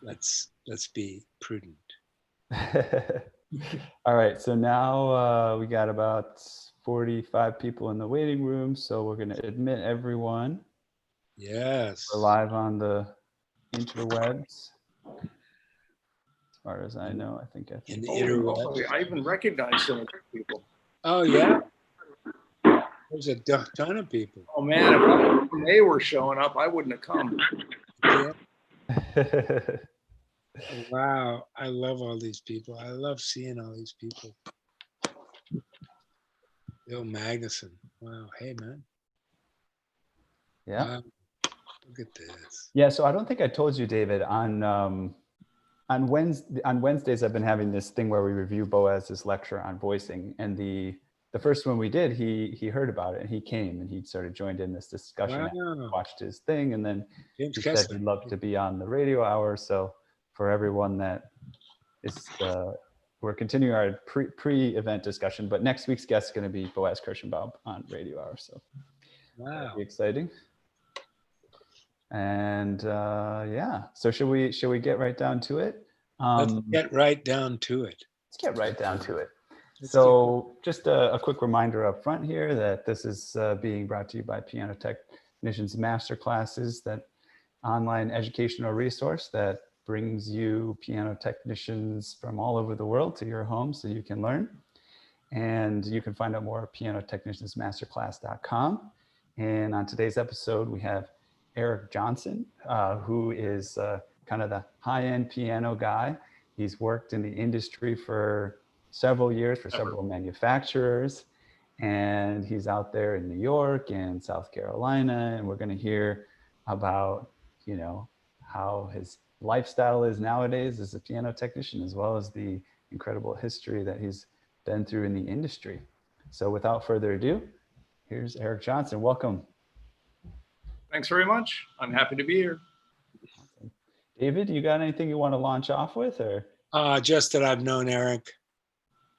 let's be prudent. All right, so now we got about 45 people in the waiting room, so we're going to admit everyone. Yes. We're live on the interwebs. As far as I know, I think in the interwebs. I even recognize some of these people. Oh yeah, there's a ton of people. Oh man, if they were showing up, I wouldn't have come. Yeah. Wow, I love all these people. I love seeing all these people. Bill Magnuson. Wow. Hey, man. Yeah. Wow. Look at this. Yeah. So I don't think I told you, David, on Wednesdays, I've been having this thing where we review Boaz's lecture on voicing, and the first one we did, he heard about it and he came and he sort of joined in this discussion. Wow. Watched his thing, and then James he Kessler. said he'd love to be on the radio hour. So for everyone that is, we're continuing our pre-event discussion, but next week's guest is going to be Boaz Kirschenbaum on radio hour. So wow, that'll be exciting. And yeah, so should we get right down to it? Let's get right down to it. Let's get right down to it. So just a quick reminder up front here that this is being brought to you by Piano Technicians Masterclasses, that online educational resource that brings you piano technicians from all over the world to your home so you can learn. And you can find out more at pianotechniciansmasterclass.com. And on today's episode, we have Eric Johnson, who is kind of the high-end piano guy. He's worked in the industry for several years for several manufacturers, and he's out there in New York and South Carolina, and we're going to hear about, you know, how his lifestyle is nowadays as a piano technician, as well as the incredible history that he's been through in the industry. So without further ado, here's Eric Johnson. Welcome. Thanks very much. I'm happy to be here. Awesome. David, you got anything you want to launch off with, or? Just that I've known Eric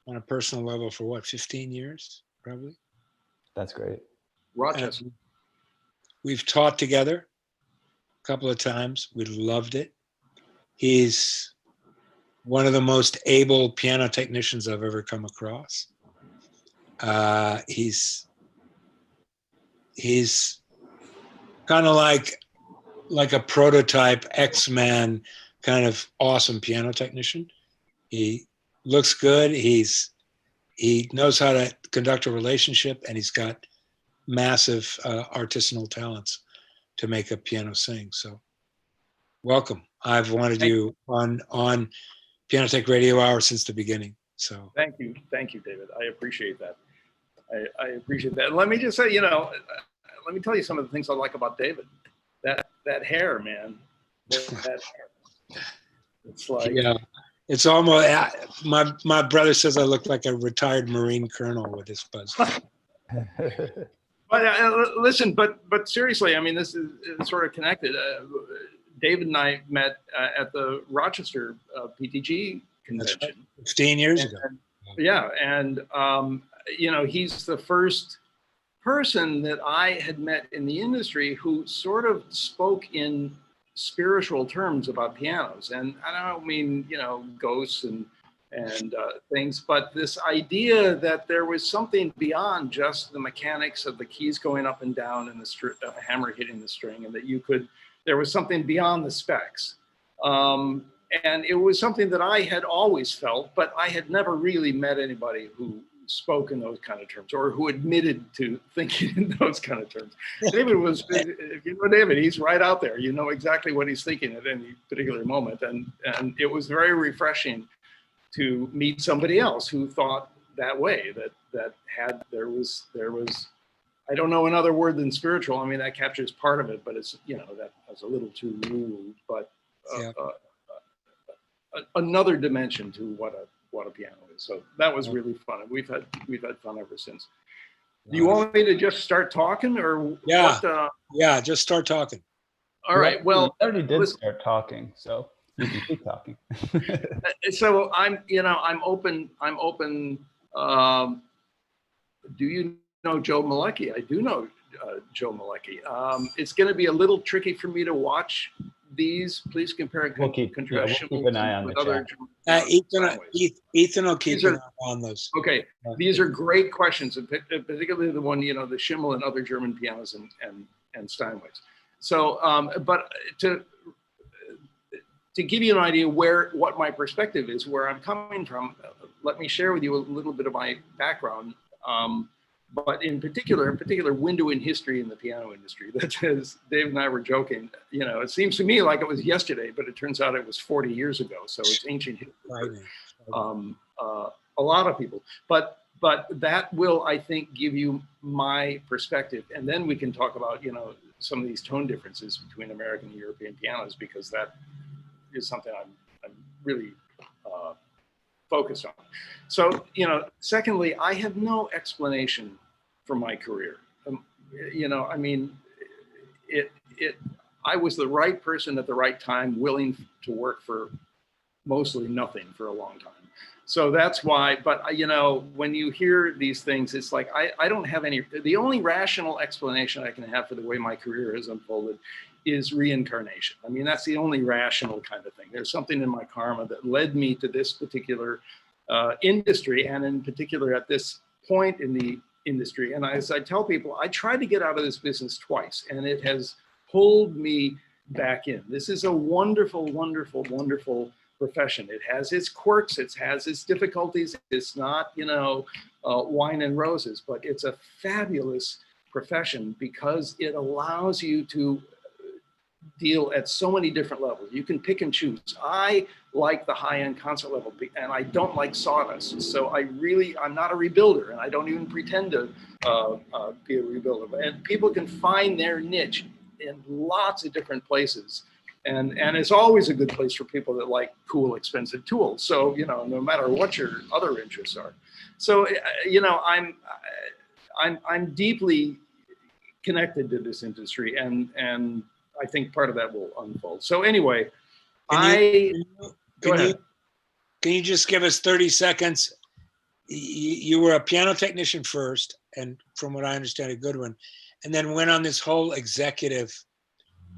on a personal level for what, 15 years, probably? That's great. Rochester. And we've taught together a couple of times. We loved it. He's one of the most able piano technicians I've ever come across. He's kind of like a prototype X-Man kind of awesome piano technician. He looks good. He knows how to conduct a relationship, and he's got massive artisanal talents to make a piano sing. So welcome. I've wanted you on Piano Tech Radio Hour since the beginning. So thank you, David. I appreciate that. I appreciate that. And let me just say, you know, let me tell you some of the things I like about David. That hair, man. That hair. It's like, yeah, it's almost. My brother says I look like a retired Marine colonel with this buzz. But listen, but seriously, I mean, this is sort of connected. David and I met at the Rochester PTG convention. Right. 15 years ago. Yeah, and you know, he's the first person that I had met in the industry who sort of spoke in spiritual terms about pianos. And I don't mean, you know, ghosts and things, but this idea that there was something beyond just the mechanics of the keys going up and down and the hammer hitting the string, and that there was something beyond the specs. And it was something that I had always felt, but I had never really met anybody who spoke in those kind of terms, or who admitted to thinking in those kind of terms. David was, if you know David, he's right out there. You know exactly what he's thinking at any particular moment. And it was very refreshing to meet somebody else who thought that way, there was, I don't know another word than spiritual. I mean, that captures part of it, but it's, you know, that's a little too rude, but another dimension to what a piano is. So that was really fun. And we've had fun ever since. Do you want me to just start talking, or yeah, what, yeah, just start talking. All right. Well, we already did start talking, so you can keep talking. So I'm open. Do you know Joe Malecki? I do know Joe Malecki. It's going to be a little tricky for me to watch these, please compare and We'll keep contrast an eye on with the other chat. Ethan will keep These an are- eye on those. Okay, these are great questions, and particularly the one, the Kimball and other German pianos and Steinways. So, but to give you an idea what my perspective is, where I'm coming from, let me share with you a little bit of my background. But in particular, window in history in the piano industry. That is, Dave and I were joking. It seems to me like it was yesterday, but it turns out it was 40 years ago. So it's ancient history. A lot of people. But that will, I think, give you my perspective, and then we can talk about some of these tone differences between American and European pianos, because that is something I'm really focused on. So, secondly, I have no explanation for my career. I mean, I was the right person at the right time, willing to work for mostly nothing for a long time. So that's why, but when you hear these things, it's like, I don't have the only rational explanation I can have for the way my career has unfolded is reincarnation. I mean, that's the only rational kind of thing. There's something in my karma that led me to this particular industry, and in particular at this point in the industry. And as I tell people, I tried to get out of this business twice, and it has pulled me back in. This is a wonderful, wonderful, wonderful profession. It has its quirks, it has its difficulties. It's not, wine and roses, but it's a fabulous profession because it allows you to deal at so many different levels. You can pick and choose. I like the high-end concert level, and I don't like sawdust. So I'm not a rebuilder, and I don't even pretend to be a rebuilder. And people can find their niche in lots of different places. And it's always a good place for people that like cool, expensive tools. So, no matter what your other interests are. So, I'm deeply connected to this industry, and I think part of that will unfold. So anyway, Can you just give us 30 seconds? You were a piano technician first, and from what I understand, a good one, and then went on this whole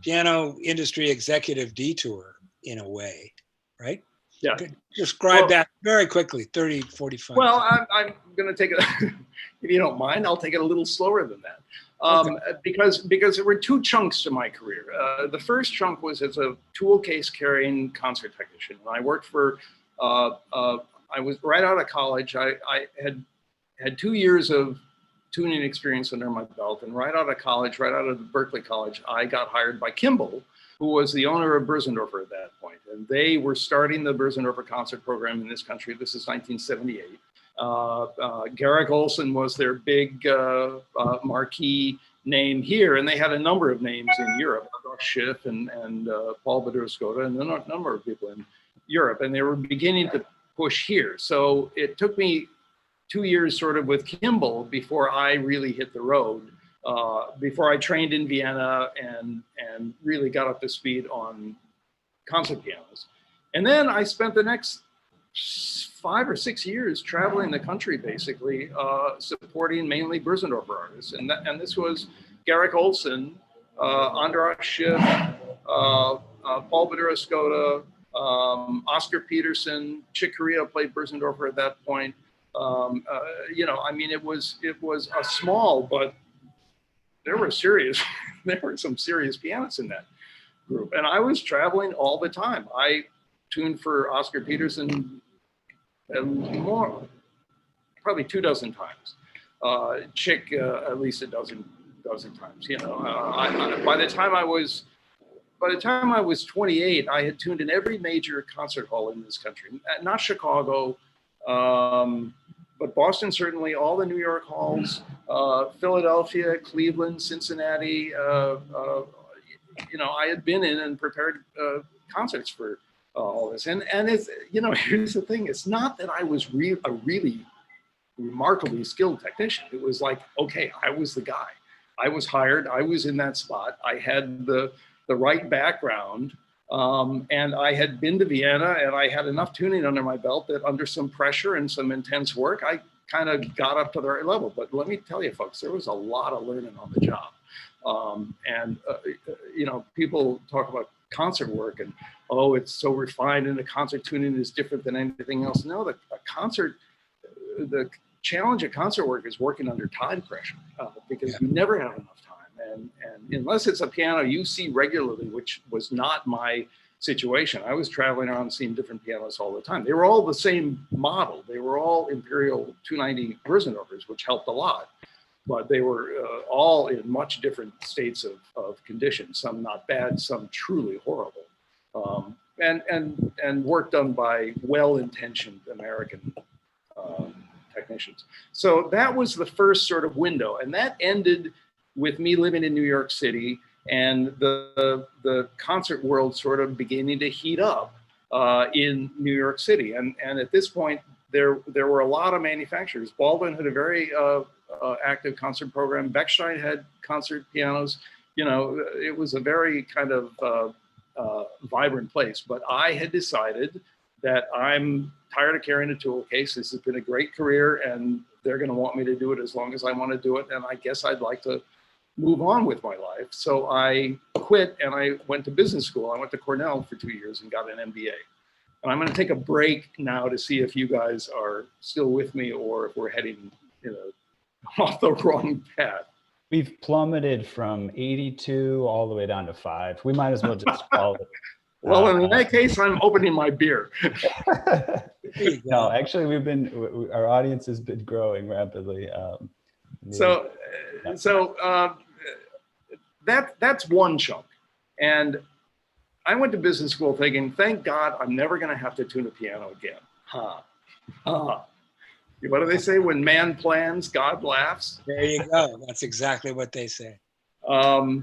piano industry executive detour in a way, right? Yeah. Describe that very quickly, 30, 45. Well, I'm going to take it, if you don't mind, I'll take it a little slower than that. Because there were two chunks to my career. The first chunk was as a tool case carrying concert technician. And I worked for, I was right out of college. I had 2 years of tuning experience under my belt. And right out of college, right out of Berkeley College, I got hired by Kimball, who was the owner of Bosendorfer at that point. And they were starting the Bosendorfer concert program in this country. This is 1978. Garrick Olson was their big marquee name here, and they had a number of names in Europe, Schiff and Paul Badurskoda, and a number of people in Europe, and they were beginning to push here. So it took me 2 years sort of with Kimball before I really hit the road, before I trained in Vienna and really got up to speed on concert pianos. And then I spent the next 5 or 6 years traveling the country, basically, supporting mainly Bosendorfer artists. And this was Garrick Olson, Andras Schiff, Paul Badurskoda, Oscar Peterson, Chick Corea played Bosendorfer at that point. I mean, it was a small, but there were some serious pianists in that group. And I was traveling all the time. I tuned for Oscar Peterson probably 24 times. Chick at least a dozen times. By the time I was 28, I had tuned in every major concert hall in this country. Not Chicago, but Boston certainly, all the New York halls, Philadelphia, Cleveland, Cincinnati. I had been in and prepared concerts for all this. And it's, here's the thing. It's not that I was a really remarkably skilled technician. It was like, okay, I was the guy. I was hired. I was in that spot. I had the right background. And I had been to Vienna, and I had enough tuning under my belt that under some pressure and some intense work, I kind of got up to the right level. But let me tell you, folks, there was a lot of learning on the job. People talk about concert work, and oh, it's so refined, and the concert tuning is different than anything else. No, the challenge of concert work is working under time pressure, because you never have enough time, and unless it's a piano you see regularly, which was not my situation. I was traveling around seeing different pianists all the time. They were all the same model. They were all Imperial 290 Bosendorfers, which helped a lot. But they were all in much different states of condition. Some not bad, some truly horrible, and work done by well-intentioned American technicians. So that was the first sort of window, and that ended with me living in New York City and the concert world sort of beginning to heat up in New York City. And at this point, there were a lot of manufacturers. Baldwin had a very active concert program. Bechstein had concert pianos. You know, it was a very kind of vibrant place. But I had decided that I'm tired of carrying a tool case. This has been a great career, and they're going to want me to do it as long as I want to do it. And I guess I'd like to move on with my life. So I quit and I went to business school. I went to Cornell for 2 years and got an MBA. And I'm going to take a break now to see if you guys are still with me or if we're heading, off the wrong path. We've plummeted from 82 all the way down to 5. We might as well just call it. Well, in that case, I'm opening my beer. No, actually, our audience has been growing rapidly. That's one chunk. And I went to business school thinking, thank God I'm never going to have to tune a piano again. What do they say? When man plans, God laughs. There you go. That's exactly what they say. But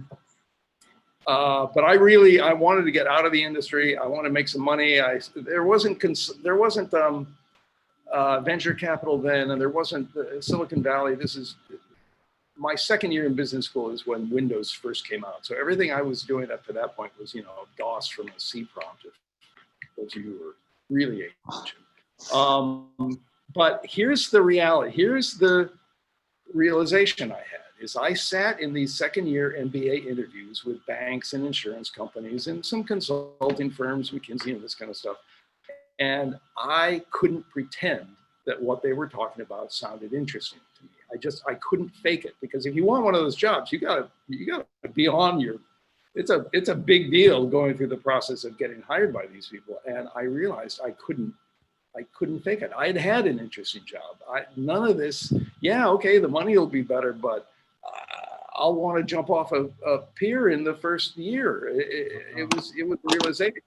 I wanted to get out of the industry. I wanted to make some money. There wasn't venture capital then, and there wasn't Silicon Valley. This is my second year in business school is when Windows first came out. So everything I was doing up to that point was, DOS from a C prompt, if those of you who were really ancient. But here's the reality. Here's the realization I had. Is I sat in these second year MBA interviews with banks and insurance companies and some consulting firms, McKinsey and this kind of stuff. And I couldn't pretend that what they were talking about sounded interesting to me. I couldn't fake it, because if you want one of those jobs, you gotta be on your, it's a big deal going through the process of getting hired by these people. And I realized I couldn't fake it. I'd had an interesting job. None of this, okay, the money will be better, but I'll want to jump off a pier in the first year. It was a realization,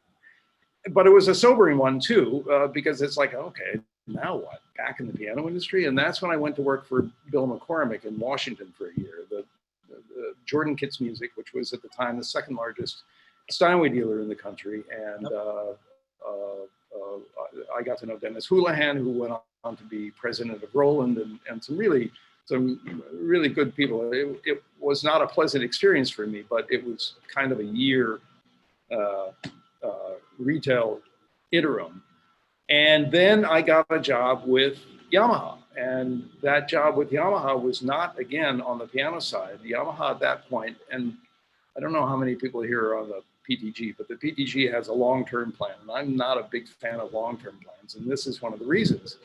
but it was a sobering one too, because it's like, okay, now what? Back in the piano industry? And that's when I went to work for Bill McCormick in Washington for a year. The Jordan Kitts Music, which was at the time the second largest Steinway dealer in the country, and I got to know Dennis Houlihan, who went on to be president of Roland, and some really good people. It was not a pleasant experience for me, but it was kind of a year retail interim. And then I got a job with Yamaha. And that job with Yamaha was not, again, on the piano side. Yamaha at that point, and I don't know how many people here are on the PTG, but the PTG has a long-term plan. And I'm not a big fan of long-term plans. And this is one of the reasons.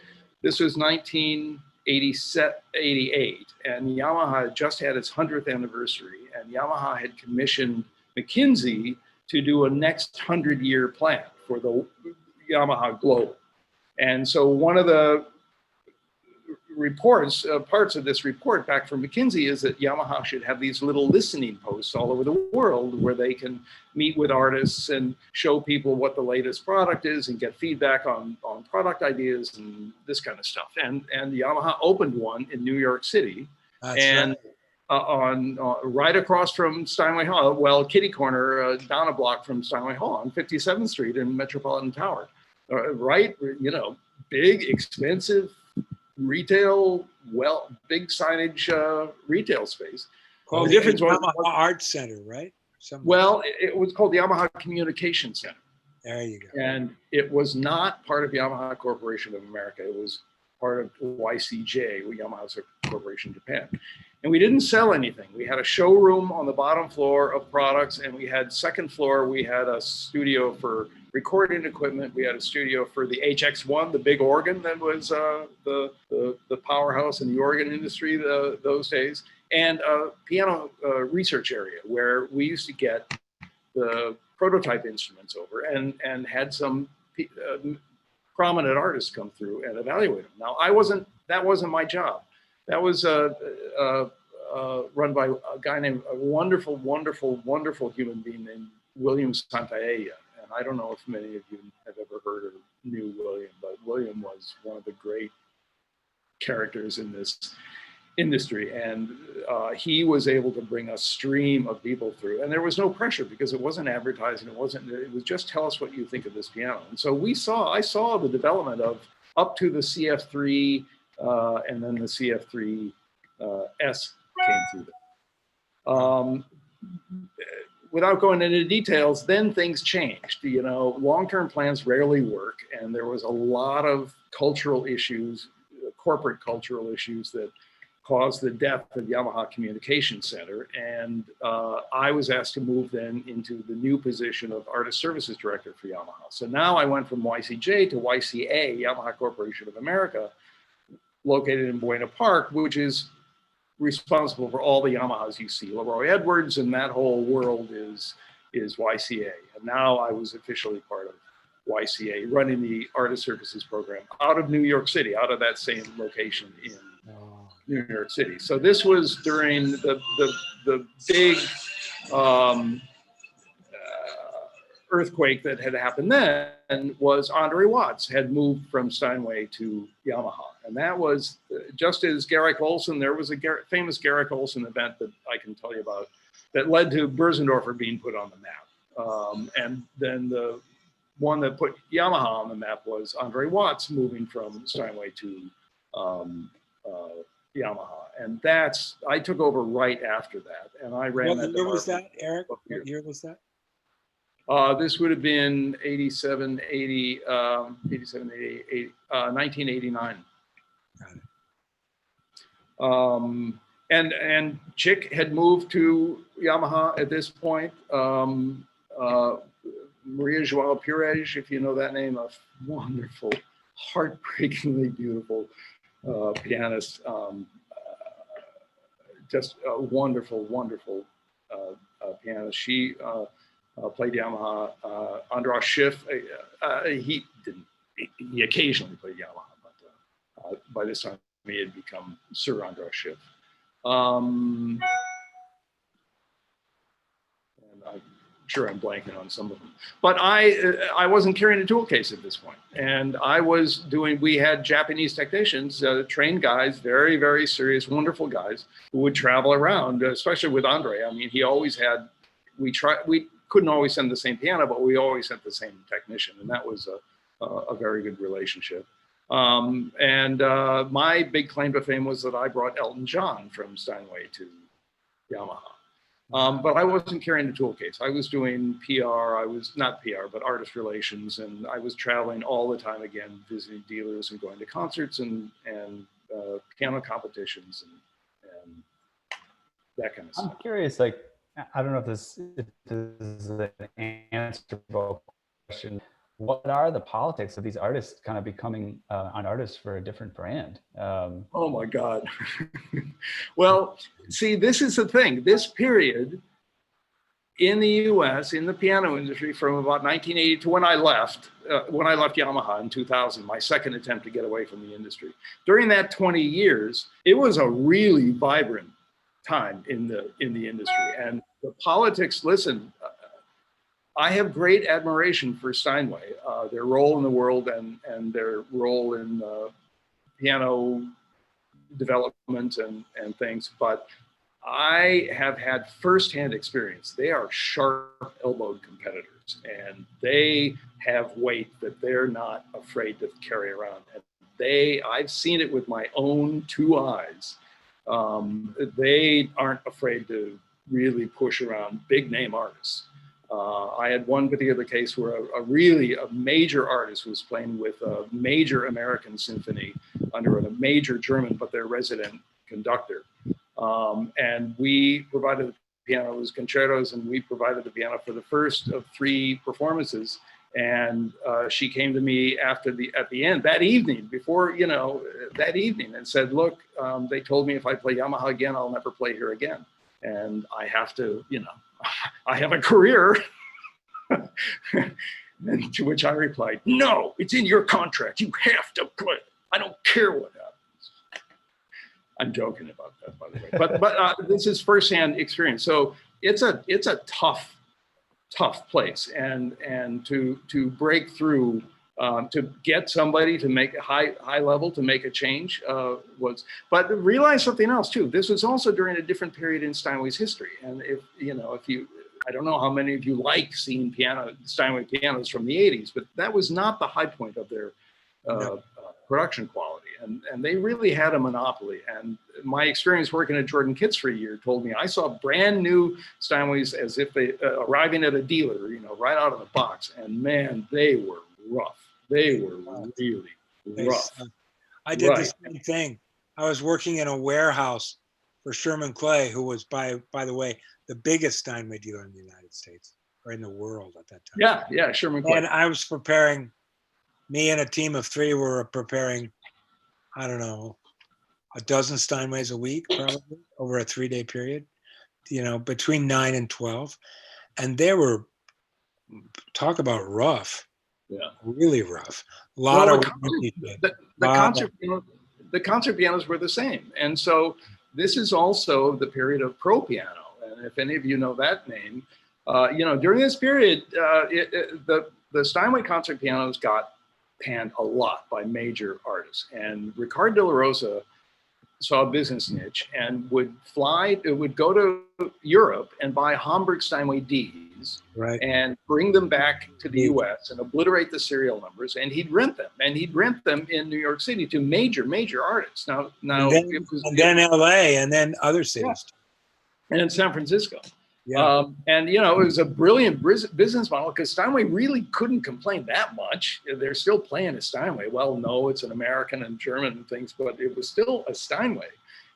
This was 1988, and Yamaha had just had its 100th anniversary, and Yamaha had commissioned McKinsey to do a next 100-year plan for the Yamaha Globe. And so one of the reports, parts of this report back from McKinsey, is that Yamaha should have these little listening posts all over the world where they can meet with artists and show people what the latest product is and get feedback on product ideas and this kind of stuff. And Yamaha opened one in New York City. That's and right. Right across from Steinway Hall, well, kitty corner, down a block from Steinway Hall on 57th Street in Metropolitan Tower. Right, big, expensive retail, big signage retail space. Called the difference was Yamaha Art Center, right? Well, it was called the Yamaha Communication Center. There you go. And it was not part of Yamaha Corporation of America. It was part of YCJ, Yamaha Corporation Japan. And we didn't sell anything. We had a showroom on the bottom floor of products, and we had second floor, we had a studio for recording equipment. We had a studio for the HX1, the big organ that was the powerhouse in the organ industry those days, and a piano research area where we used to get the prototype instruments over and had some prominent artists come through and evaluate them. Now, that wasn't my job. That was run by a guy named, a wonderful, wonderful, wonderful human being named William Santaella. And I don't know if many of you have ever heard or knew William, but William was one of the great characters in this industry. And he was able to bring a stream of people through. And there was no pressure because it wasn't advertising. It was just tell us what you think of this piano. And so I saw the development of up to the CF3 and then the CF3 S came through there. Without going into details, then things changed. You know, long-term plans rarely work, and there was a lot of cultural issues, corporate cultural issues that caused the death of Yamaha Communication Center. And I was asked to move then into the new position of Artist Services Director for Yamaha. So now I went from YCJ to YCA, Yamaha Corporation of America, located in Buena Park, which is responsible for all the Yamahas you see. Leroy Edwards and that whole world is YCA. And now I was officially part of YCA, running the Artist Services program out of New York City, out of that same location in New York City. So this was during the big earthquake that had happened then. Was Andre Watts had moved from Steinway to Yamaha. And that was just as Garrick Olson, there was a famous Garrick Olson event that I can tell you about that led to Bosendorfer being put on the map. And then the one that put Yamaha on the map was Andre Watts moving from Steinway to Yamaha. And I took over right after that. And I ran that. What year was that, Eric? What year was that? This would have been 87, 80, 1989. And Chick had moved to Yamaha at this point. Maria Joao Pires, if you know that name, a wonderful, heartbreakingly beautiful pianist. Just a wonderful, wonderful pianist. She played Yamaha. Andras Schiff, he occasionally played Yamaha, but by this time he had become Sir Andras Schiff. And I'm sure I'm blanking on some of them. But I wasn't carrying a tool case at this point. And we had Japanese technicians, trained guys, very, very serious, wonderful guys who would travel around, especially with Andre. I mean, he always had, we couldn't always send the same piano, but we always sent the same technician. And that was a very good relationship. My big claim to fame was that I brought Elton John from Steinway to Yamaha. But I wasn't carrying the tool case. I was doing PR, not PR, but artist relations. And I was traveling all the time, again, visiting dealers and going to concerts and piano competitions and that kind of stuff. I'm curious, like, I don't know if this is an answerable question. What are the politics of these artists kind of becoming an artist for a different brand? Oh my God. Well, see, this is the thing. This period in the US, in the piano industry, from about 1980 to when I left Yamaha in 2000, my second attempt to get away from the industry. During that 20 years, it was a really vibrant time in the industry. And the politics, listen, I have great admiration for Steinway, their role in the world and their role in piano development and things, but I have had firsthand experience. They are sharp-elbowed competitors, and they have weight that they're not afraid to carry around. And I've seen it with my own two eyes. They aren't afraid to really push around big-name artists. I had one particular case where a major artist was playing with a major American symphony under a major German, but their resident conductor. And we provided the piano. It was concertos, and we provided the piano for the first of 3 performances. And she came to me at the end that evening, before, that evening, and said, "Look, they told me if I play Yamaha again, I'll never play here again, and I have to, I have a career." And to which I replied, "No, it's in your contract. You have to play. I don't care what happens." I'm joking about that, by the way. But this is firsthand experience. So it's a tough place, and to break through, to get somebody to make a high level, to make a change but realize something else too. This was also during a different period in Steinway's history. And if you, I don't know how many of you like seeing Steinway pianos from the 80s, but that was not the high point of their production quality. And they really had a monopoly. And my experience working at Jordan Kitts for a year told me I saw brand new Steinways as if they arriving at a dealer, right out of the box. And man, they were rough. They were really rough. I did the same thing. I was working in a warehouse for Sherman Clay, who was, by the way, the biggest Steinway dealer in the United States, or in the world at that time. Yeah, Sherman Clay. And I was preparing, me and a team of 3 were preparing, I don't know, a dozen Steinways a week, probably, over a 3-day period, between 9 and 12. And they were, talk about rough. Yeah. Really rough. A lot of the concert pianos were the same. And so this is also the period of pro piano. And if any of you know that name, during this period, the Steinway concert pianos got panned a lot by major artists. And Ricard de la Rosa saw a business niche and would go to Europe and buy Hamburg Steinway Ds, right, and bring them back to the US and obliterate the serial numbers, and he'd rent them. And he'd rent them in New York City to major artists. Now and then LA, and then other cities. Yeah. And San Francisco. Yeah. It was a brilliant business model, because Steinway really couldn't complain that much. They're still playing a Steinway. Well, no, it's an American and German and things, but it was still a Steinway.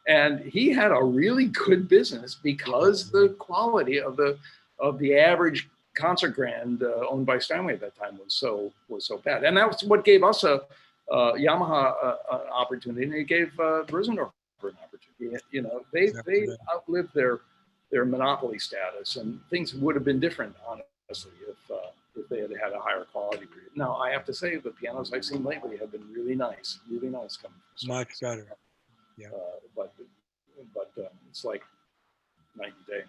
And he had a really good business because the quality of the average concert grand owned by Steinway at that time was so bad. And that was what gave us a Yamaha an opportunity, and it gave Bosendorfer an opportunity. They outlived their monopoly status, and things would have been different, honestly, if they had had a higher quality period. Now, I have to say, the pianos I've seen lately have been really nice coming from Steinway. Much better. Yeah. But it's like night and day.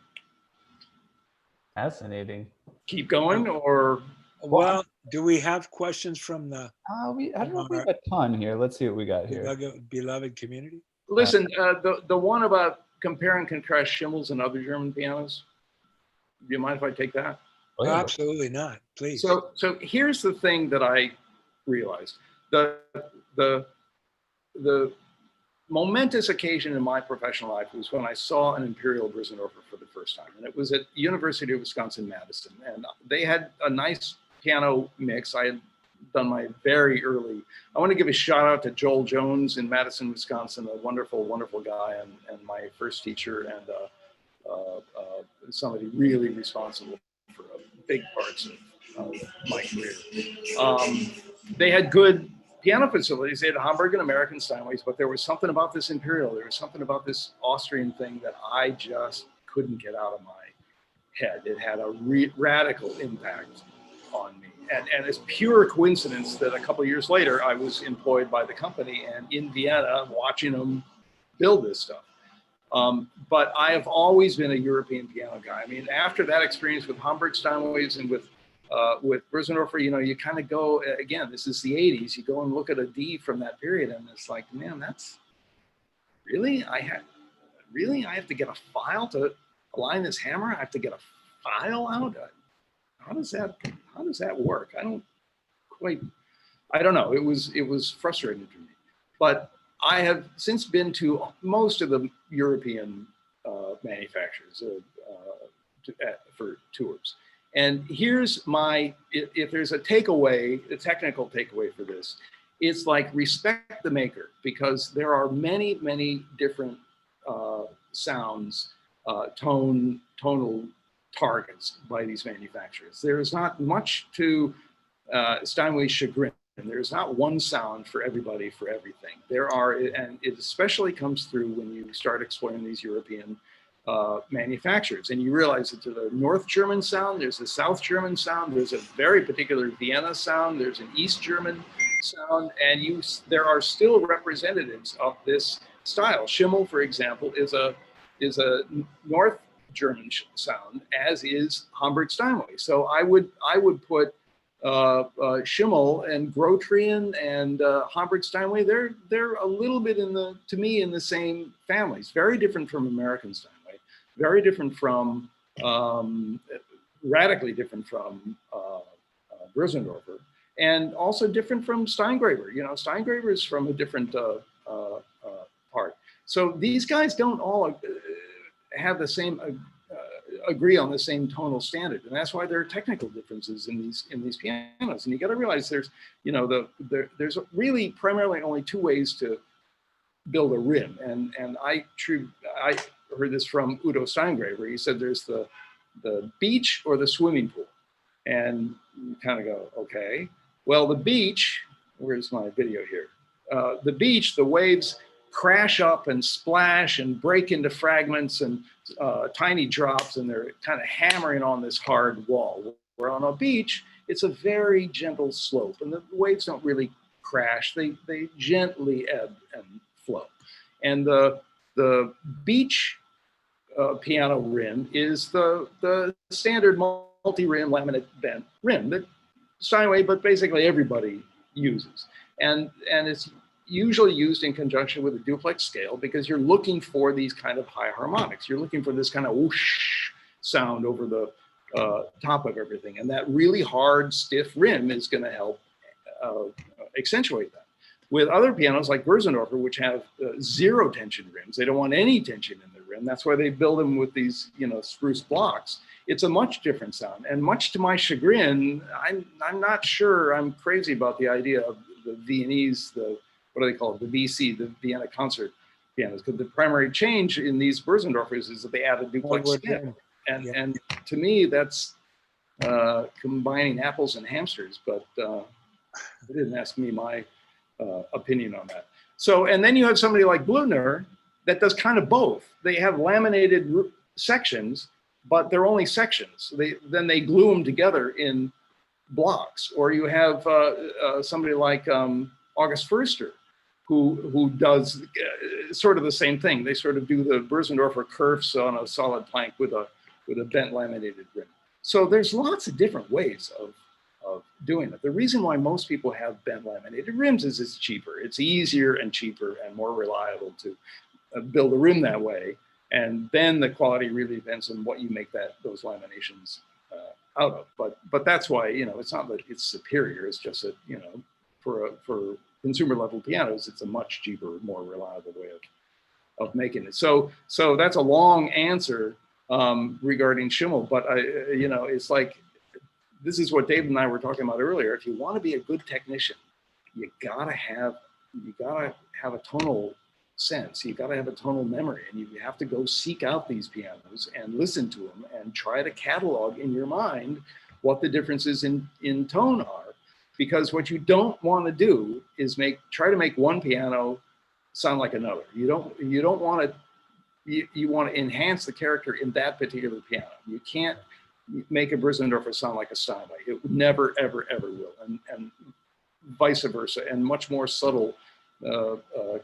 Fascinating. Keep going, or? Well, do we have questions from the? I don't know if we have a ton here. Let's see what we got here. Beloved community. Listen, the one about compare and contrast Schimmels and other German pianos. Do you mind if I take that? Oh, yeah. Absolutely not. Please. So here's the thing that I realized: the momentous occasion in my professional life was when I saw an Imperial Bosendorfer for the first time, and it was at University of Wisconsin-Madison, and they had a nice piano mix. I had done my very early. I want to give a shout out to Joel Jones in Madison, Wisconsin, a wonderful guy, and my first teacher, and somebody really responsible for big parts of my career. They had good piano facilities. They had Hamburg and American Steinways, but there was something about this Imperial. There was something about this Austrian thing that I just couldn't get out of my head. It had a radical impact on me. And it's pure coincidence that a couple of years later, I was employed by the company and in Vienna watching them build this stuff. But I have always been a European piano guy. I mean, after that experience with Hamburg Steinways and with Bosendorfer, you kind of go, again, this is the 80s, you go and look at a D from that period, and it's like, man, that's really, I have to get a file to align this hammer? I have to get a file out? How does that work? I don't know. It was frustrating to me. But I have since been to most of the European manufacturers for tours. And here's if there's a technical takeaway for this, it's like respect the maker, because there are many different sounds, tonal targets by these manufacturers. There is not much to Steinway's chagrin. There's not one sound for everybody for everything. There are, and it especially comes through when you start exploring these European manufacturers, and you realize that there's a North German sound, there's a South German sound, there's a very particular Vienna sound, there's an East German sound, and there are still representatives of this style. Schimmel, for example, is a North German sound, as is Hamburg Steinway. So I would put Schimmel and Grotrian and Hamburg Steinway, they're a little bit to me in the same families. Very different from American Steinway, very different from, radically different from Bosendorfer, and also different from Steingraber. You know, Steingraber is from a different part. So these guys don't all have the same agree on the same tonal standard, and that's why there are technical differences in these pianos. And you got to realize there's there's really primarily only two ways to build a rim, and I heard this from Udo Steingraber. He said there's the beach or the swimming pool, and you kind of go, okay, well, the beach, where's my video here? The beach, the waves crash up and splash and break into fragments and tiny drops, and they're kind of hammering on this hard wall. Where on a beach, it's a very gentle slope, and the waves don't really crash. They gently ebb and flow. And the beach piano rim is the standard multi-rim laminate bent rim that Steinway, but basically everybody uses. And it's usually used in conjunction with a duplex scale because you're looking for these kind of high harmonics. You're looking for this kind of whoosh sound over the top of everything. And that really hard, stiff rim is going to help accentuate that. With other pianos like Bosendorfer, which have zero tension rims, they don't want any tension in the rim. That's why they build them with these, spruce blocks. It's a much different sound. And much to my chagrin, I'm not sure I'm crazy about the idea of the Viennese, what do they call it? The VC, the Vienna concert pianos. Because the primary change in these Bosendorfers is that they add a duplex stem. And to me, that's combining apples and hamsters, but they didn't ask me my opinion on that. So, and then you have somebody like Blüthner that does kind of both. They have laminated sections, but they're only sections. Then they glue them together in blocks. Or you have somebody like August Förster, who does sort of the same thing. They sort of do the Bosendorfer kerfs on a solid plank with a bent laminated rim. So there's lots of different ways of doing it. The reason why most people have bent laminated rims is it's cheaper. It's easier and cheaper and more reliable to build a rim that way. And then the quality really depends on what you make those laminations out of. But that's why, it's not that it's superior. It's just that, for consumer level pianos, it's a much cheaper, more reliable way of making it. So that's a long answer regarding Schimmel, but it's like, this is what David and I were talking about earlier. If you want to be a good technician, you gotta have a tonal sense. You gotta have a tonal memory, and you have to go seek out these pianos and listen to them and try to catalog in your mind what the differences in tone are. Because what you don't want to do is try to make one piano sound like another. You don't want to. You want to enhance the character in that particular piano. You can't make a Bosendorfer sound like a Steinway. It never, ever, ever will, and vice versa, and much more subtle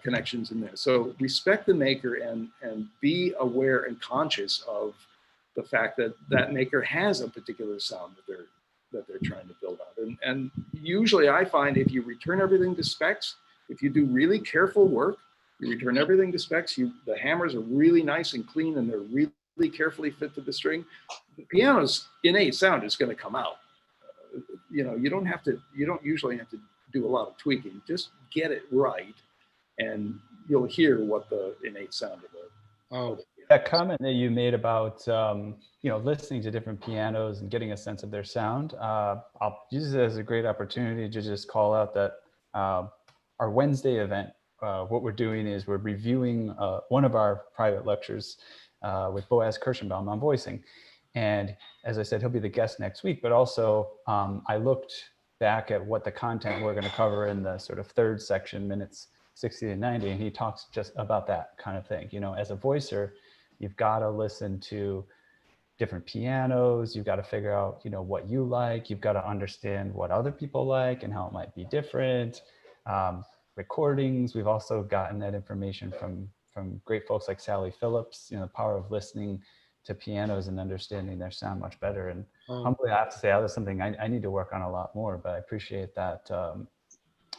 connections in there. So respect the maker and be aware and conscious of the fact that maker has a particular sound that they're trying to build out. And usually I find if you return everything to specs, if you do really careful work, you return everything to specs, the hammers are really nice and clean and they're really carefully fit to the string, the piano's innate sound is going to come out. You don't usually have to do a lot of tweaking. Just get it right and you'll hear what the innate sound of it. That comment that you made about listening to different pianos and getting a sense of their sound, I'll use it as a great opportunity to just call out that our Wednesday event what we're doing is we're reviewing one of our private lectures with Boaz Kirschenbaum on voicing. And as I said, he'll be the guest next week, but also I looked back at what the content we're going to cover in the sort of third section, minutes 60 to 90, and he talks just about that kind of thing. You know, as a voicer, you've got to listen to different pianos. You've got to figure out, you know, what you like. You've got to understand what other people like and how it might be different. Recordings, we've also gotten that information from great folks like Sally Phillips, you know, the power of listening to pianos and understanding their sound much better. And humbly, I have to say, that was something I need to work on a lot more, but I appreciate that,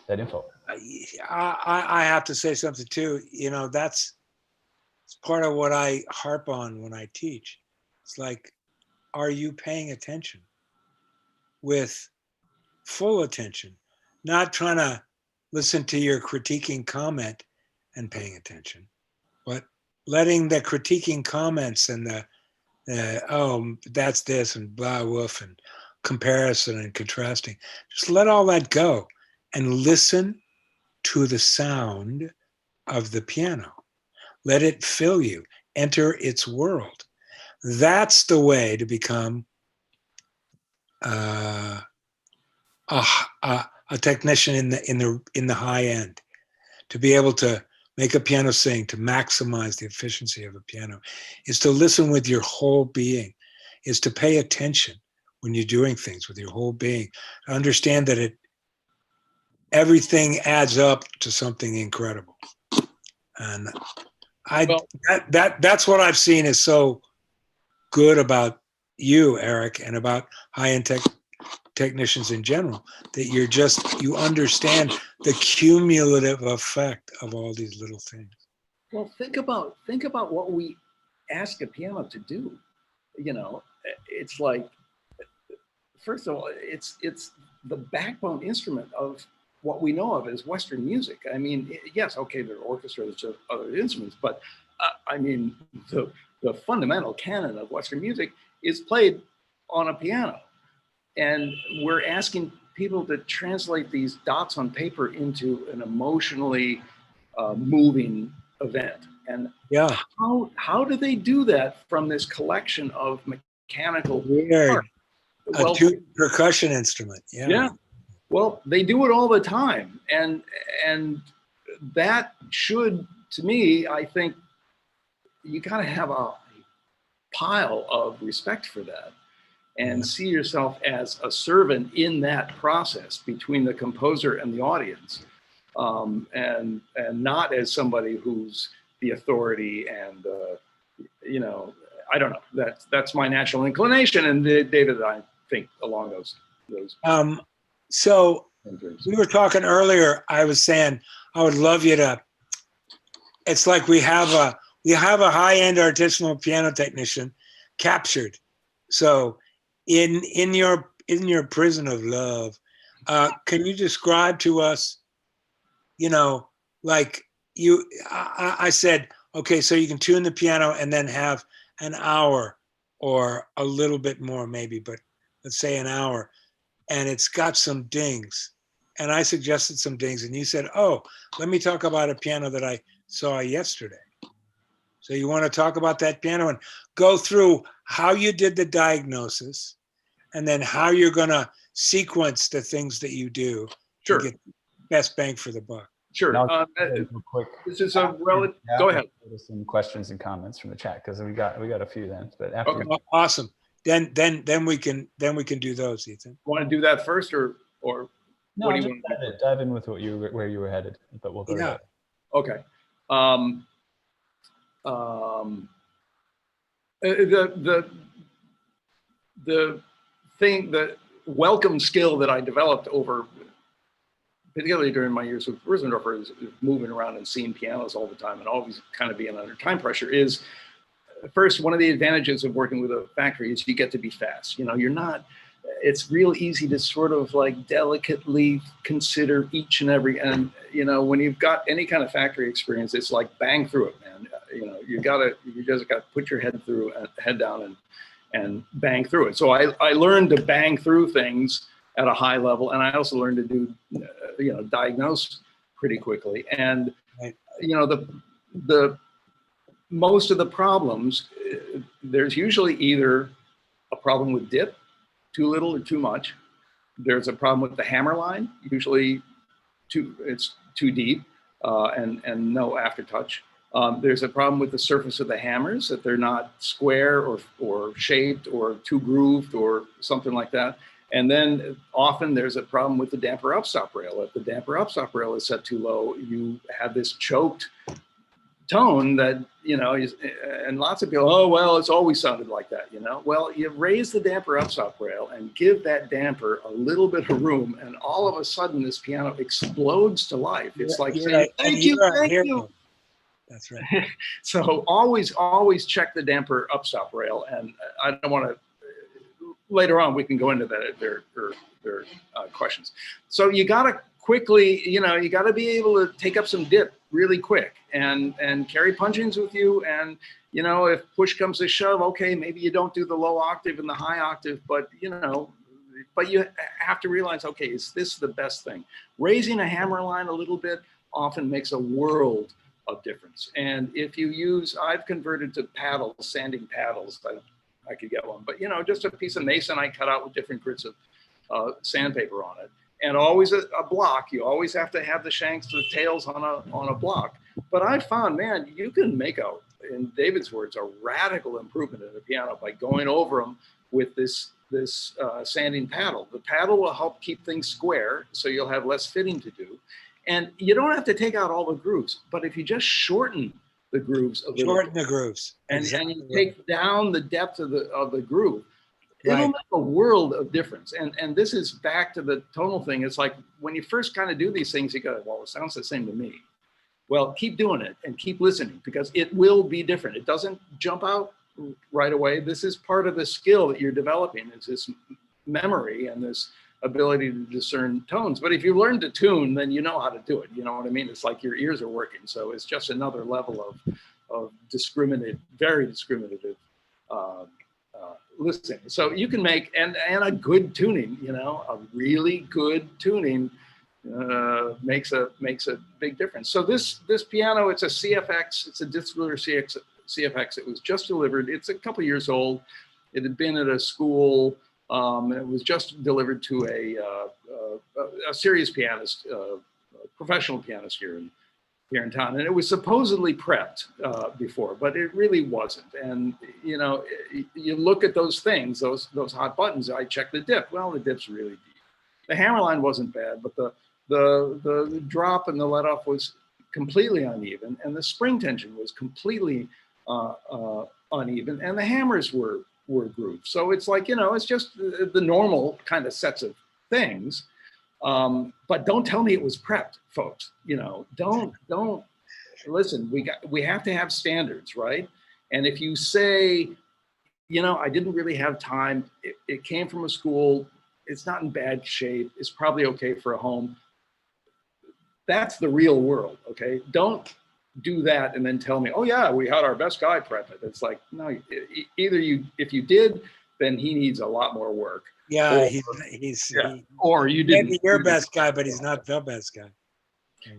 that info. I have to say something too. You know, that's part of what I harp on when I teach. It's like, are you paying attention with full attention, not trying to listen to your critiquing comment and paying attention, but letting the critiquing comments and the oh, that's this and blah, woof, and comparison and contrasting, just let all that go and listen to the sound of the piano. Let it fill you, enter its world. That's the way to become a technician in the high end. To be able to make a piano sing, to maximize the efficiency of a piano, is to listen with your whole being, is to pay attention when you're doing things with your whole being. Understand that everything adds up to something incredible. And that's what I've seen is so good about you, Eric, and about high-end technicians in general, that you understand the cumulative effect of all these little things. Well, think about what we ask a piano to do. You know, it's like, first of all, it's the backbone instrument of what we know of as Western music. I mean, yes, okay, there are orchestras, other instruments, but I mean, the fundamental canon of Western music is played on a piano. And we're asking people to translate these dots on paper into an emotionally moving event. And yeah, how do they do that from this collection of mechanical weird well, percussion instrument? Yeah. Well, they do it all the time, and that should, to me, I think you got to have a pile of respect for that, and see yourself as a servant in that process between the composer and the audience, and not as somebody who's the authority. And you know, I don't know. That's my natural inclination, and David, I think along those. So we were talking earlier. I was saying I would love you to. It's like we have a high-end artisanal piano technician captured. So in your prison of love, can you describe to us, you know, like I said, okay, so you can tune the piano and then have an hour or a little bit more maybe, but let's say an hour, and it's got some dings. And I suggested some dings, and you said, oh, let me talk about a piano that I saw yesterday. So you want to talk about that piano and go through how you did the diagnosis, and then how you're going to sequence the things that you do to get best bang for the buck. Sure. Real quick. This is a relative. Go ahead. Some questions and comments from the chat, because we got a few then. But after awesome. Then we can do those, Ethan. Want to do that first, or no? What do you want to do? Dive in with where you were headed, but we'll go to that. Okay. The welcome skill that I developed over, particularly during my years with Bosendorfer, is moving around and seeing pianos all the time and always kind of being under time pressure, is first, one of the advantages of working with a factory is you get to be fast. You know, it's real easy to sort of like delicately consider each and every, and you know, when you've got any kind of factory experience, it's like bang through it, man. You know, you just got to put your head down and bang through it. So I learned to bang through things at a high level, and I also learned to do, you know, diagnose pretty quickly. And you know, the most of the problems, there's usually either a problem with dip, too little or too much. There's a problem with the hammer line, usually it's too deep and no aftertouch. There's a problem with the surface of the hammers, that they're not square or shaped or too grooved or something like that. And then often there's a problem with the damper upstop rail. If the damper upstop rail is set too low, you have this choked tone that, you know, and lots of people, oh, well, it's always sounded like that, you know. Well, you raise the damper upstop rail and give that damper a little bit of room, and all of a sudden this piano explodes to life. It's like saying, right. thank you. That's right. So always check the damper upstop rail. And I don't want to, later on we can go into that, their questions. So you got to quickly, you know, you got to be able to take up some dip really quick and carry punch-ins with you. And, you know, if push comes to shove, okay, maybe you don't do the low octave and the high octave, but, you know, but you have to realize, okay, is this the best thing? Raising a hammer line a little bit often makes a world of difference. And if you use, I've converted to paddles, sanding paddles. I could get one, but, you know, just a piece of masonite cut out with different grits of sandpaper on it. And always a block. You always have to have the shanks, the tails on a block. But I found, man, you can make in David's words, a radical improvement in the piano by going over them with this sanding paddle. The paddle will help keep things square, so you'll have less fitting to do. And you don't have to take out all the grooves, but if you just shorten the grooves a little bit, the grooves, and you take down the depth of the groove, it'll make a world of difference. And this is back to the tonal thing. It's like when you first kind of do these things, you go, well, it sounds the same to me. Well, keep doing it and keep listening, because it will be different. It doesn't jump out right away. This is part of the skill that you're developing, is this memory and this ability to discern tones. But if you learn to tune, then you know how to do it. You know what I mean? It's like your ears are working. So it's just another level of very discriminative listening. So you can make, and a good tuning, you know, a really good tuning makes a big difference. So this piano, it's a CFX, it's a distributor CFX. It was just delivered. It's a couple years old. It had been at a school. It was just delivered to a serious pianist, professional pianist here in town, and it was supposedly prepped before, but it really wasn't. And you know, you look at those things, those hot buttons. I checked the dip. Well, the dip's really deep. The hammerline wasn't bad, but the drop and the let off was completely uneven, and the spring tension was completely uneven, and the hammers were grooved. So it's like, you know, it's just the normal kind of sets of things. But don't tell me it was prepped, folks. You know, don't listen. We have to have standards, right? And if you say, you know, I didn't really have time, it came from a school, it's not in bad shape, it's probably okay for a home. That's the real world, okay? Don't do that and then tell me, oh yeah, we had our best guy prep it. It's like, no, either if you did, then he needs a lot more work. Yeah, or you didn't. Maybe your best guy, but he's not the best guy.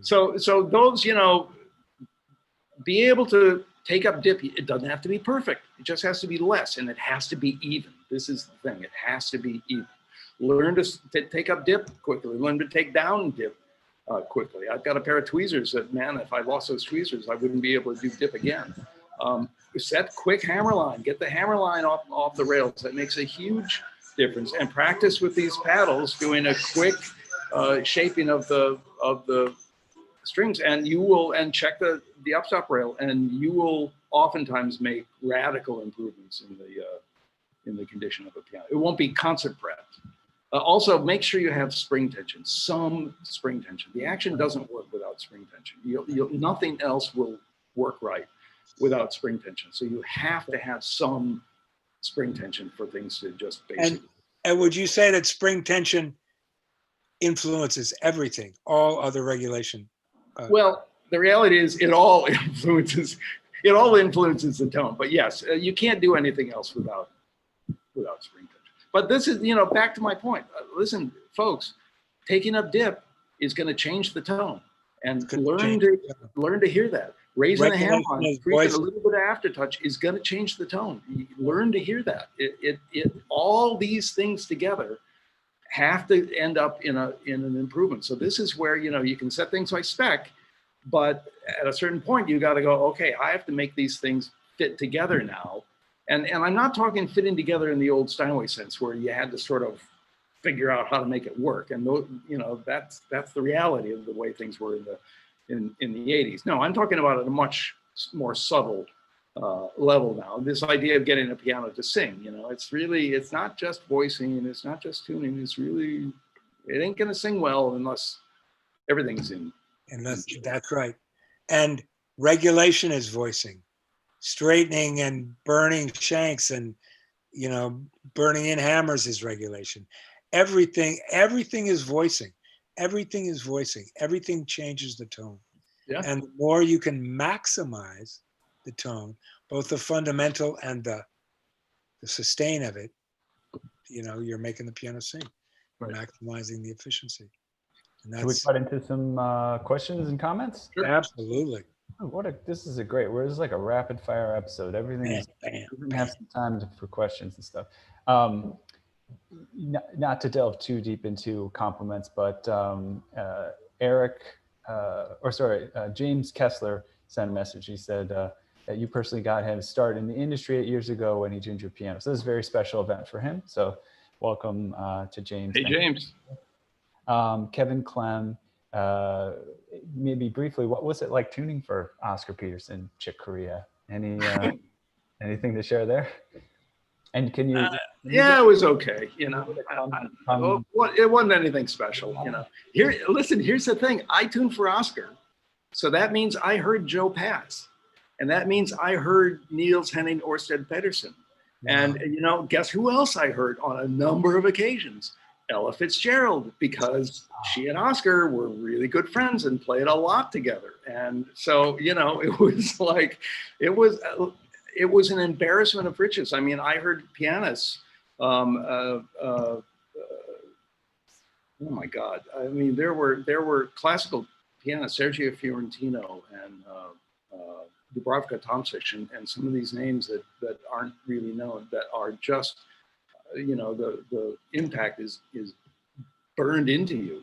So those, you know, be able to take up dip. It doesn't have to be perfect. It just has to be less, and it has to be even. This is the thing. It has to be even. Learn to take up dip quickly. Learn to take down dip quickly. I've got a pair of tweezers that, man, if I lost those tweezers, I wouldn't be able to do dip again. Set quick hammer line. Get the hammer line off the rails. That makes a huge difference. And practice with these paddles, doing a quick shaping of the strings, and you will, and check the upstop rail, and you will oftentimes make radical improvements in the condition of a piano. It won't be concert prepped. Also, make sure you have spring tension, some spring tension. The action doesn't work without spring tension. Nothing else will work right without spring tension. So you have to have some spring tension for things to just basically. And would you say that spring tension influences everything, all other regulation? Well, the reality is it all influences the tone. But yes, you can't do anything else without spring tension. But this is, you know, back to my point. Listen, folks, taking up dip is going to change the tone. and Could learn change to the tone. learn to hear that. Raising the hand Regulation on, is tweaking a voicing. little bit of aftertouch is going to change the tone. You learn to hear that. All these things together have to end up in an improvement. So this is where, you know, you can set things by spec, but at a certain point you got to go, okay, I have to make these things fit together now. And I'm not talking fitting together in the old Steinway sense where you had to sort of figure out how to make it work. And you know, that's the reality of the way things were in the 80s. No, I'm talking about at a much more subtle level now. This idea of getting a piano to sing, you know, it's not just voicing and it's not just tuning. It ain't gonna sing well unless everything's in. And that's right. And regulation is voicing. Straightening and burning shanks and, you know, burning in hammers is regulation. Everything is voicing. Everything is voicing. Everything changes the tone. Yeah. And the more you can maximize the tone, both the fundamental and the sustain of it, you know, you're making the piano sing, Right. maximizing the efficiency. And Can we cut into some questions and comments? Sure. Absolutely. Oh, this is a great. This is like a rapid fire episode. Everything is. We're gonna have some time for questions and stuff. Not to delve too deep into compliments, but James Kessler sent a message. He said that you personally got him started in the industry 8 years ago when he tuned your piano. So this is a very special event for him. So welcome to James. Hey, James. Kevin Clem, maybe briefly, what was it like tuning for Oscar Peterson, Chick Corea? Anything to share there? And can you? Yeah, it was okay. You know, it wasn't anything special. You know, here's the thing. I tuned for Oscar, so that means I heard Joe Pass, and that means I heard Niels Henning Ørsted Peterson, and you know, guess who else I heard on a number of occasions? Ella Fitzgerald, because she and Oscar were really good friends and played a lot together. And so, you know, it was like, it was an embarrassment of riches. I mean, I heard pianists, oh my God. I mean, there were classical pianists, Sergio Fiorentino and Dubravka Tomšič, and some of these names that aren't really known, that are just, you know, the impact is burned into you.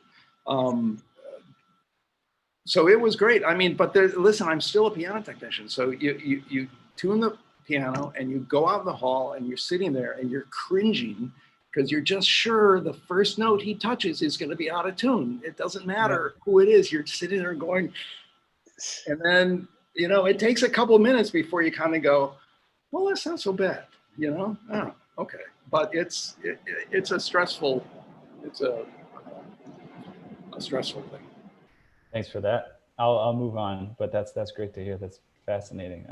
So it was great. I mean, but listen, I'm still a piano technician. So you tune the piano and you go out in the hall and you're sitting there and you're cringing because you're just sure the first note he touches is going to be out of tune. It doesn't matter who it is. You're sitting there going, and then, you know, it takes a couple of minutes before you kind of go, well, that's not so bad, you know? Oh, okay. But it's a stressful thing. Thanks for that. I'll move on, but that's great to hear. That's fascinating.